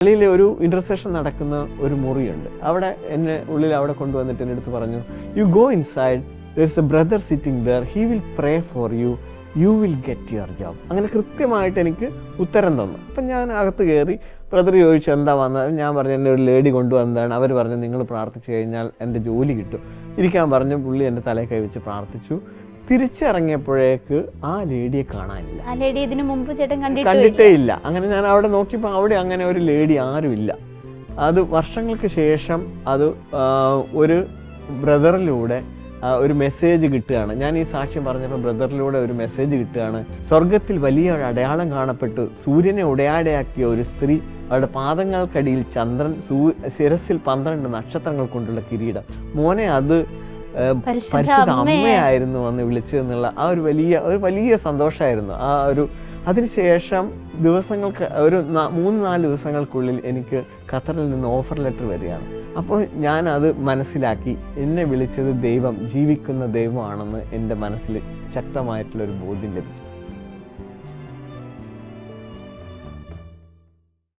പള്ളിയിലെ ഒരു ഇന്റർസെഷൻ നടക്കുന്ന ഒരു മുറിയുണ്ട്. അവിടെ എന്നെ അവിടെ കൊണ്ടുവന്നിട്ട് എൻ്റെ അടുത്ത് പറഞ്ഞു, you go inside, there is A brother sitting there, he will pray for you, you will get your job. അങ്ങനെ കൃത്യമായിട്ട് എനിക്ക് ഉത്തരം തന്നു. അപ്പം ഞാൻ അകത്ത് കയറി ബ്രദർ ചോദിച്ചു എന്താ വന്നത്. ഞാൻ പറഞ്ഞു എന്നെ ഒരു ലേഡി കൊണ്ടുവന്നതാണ്. അവർ പറഞ്ഞു നിങ്ങൾ പ്രാർത്ഥിച്ചു കഴിഞ്ഞാൽ എൻ്റെ ജോലി കിട്ടും. ഇരിക്കാൻ പറഞ്ഞു. പുള്ളി എൻ്റെ തലയിൽ കൈവച്ച് പ്രാർത്ഥിച്ചു. തിരിച്ചിറങ്ങിയപ്പോഴേക്ക് ആ ലേഡിയെ കാണാനില്ല. ആ ലേഡി ഇതിനു മുമ്പ് ചേട്ടൻ കണ്ടിട്ടേ ഇല്ല. അങ്ങനെ ഞാൻ അവിടെ നോക്കിയപ്പോൾ അവിടെ അങ്ങനെ ഒരു ലേഡി ആരുമില്ല. അത് വർഷങ്ങൾക്ക് ശേഷം അത് ഒരു ബ്രദറിലൂടെ ഒരു മെസ്സേജ് കിട്ടുകയാണ്. ഞാൻ ഈ സാക്ഷ്യം പറഞ്ഞപ്പോൾ ബ്രദറിലൂടെ ഒരു മെസ്സേജ് കിട്ടുകയാണ്. സ്വർഗത്തിൽ വലിയ ഒരു അടയാളം കാണപ്പെട്ടു. സൂര്യനെ ഉടയാടയാക്കിയ ഒരു സ്ത്രീ, അവരുടെ പാദങ്ങൾക്കടിയിൽ ചന്ദ്രൻ, ശിരസിൽ 12 നക്ഷത്രങ്ങൾ കൊണ്ടുള്ള കിരീടം. മോനെ അത് പരിശുദ്ധ അമ്മയായിരുന്നു വന്ന് വിളിച്ചതെന്നുള്ള ആ ഒരു വലിയ സന്തോഷമായിരുന്നു. അതിനുശേഷം ദിവസങ്ങൾക്ക് ഒരു 3-4 ദിവസങ്ങൾക്കുള്ളിൽ എനിക്ക് ഖത്തറിൽ നിന്ന് ഓഫർ ലെറ്റർ വരികയാണ്. അപ്പോൾ ഞാൻ അത് മനസ്സിലാക്കി. എന്നെ വിളിച്ചത് ദൈവം, ജീവിക്കുന്ന ദൈവമാണെന്ന് എൻ്റെ മനസ്സിൽ ശക്തമായിട്ടുള്ളൊരു ബോധ്യം ലഭിച്ചു.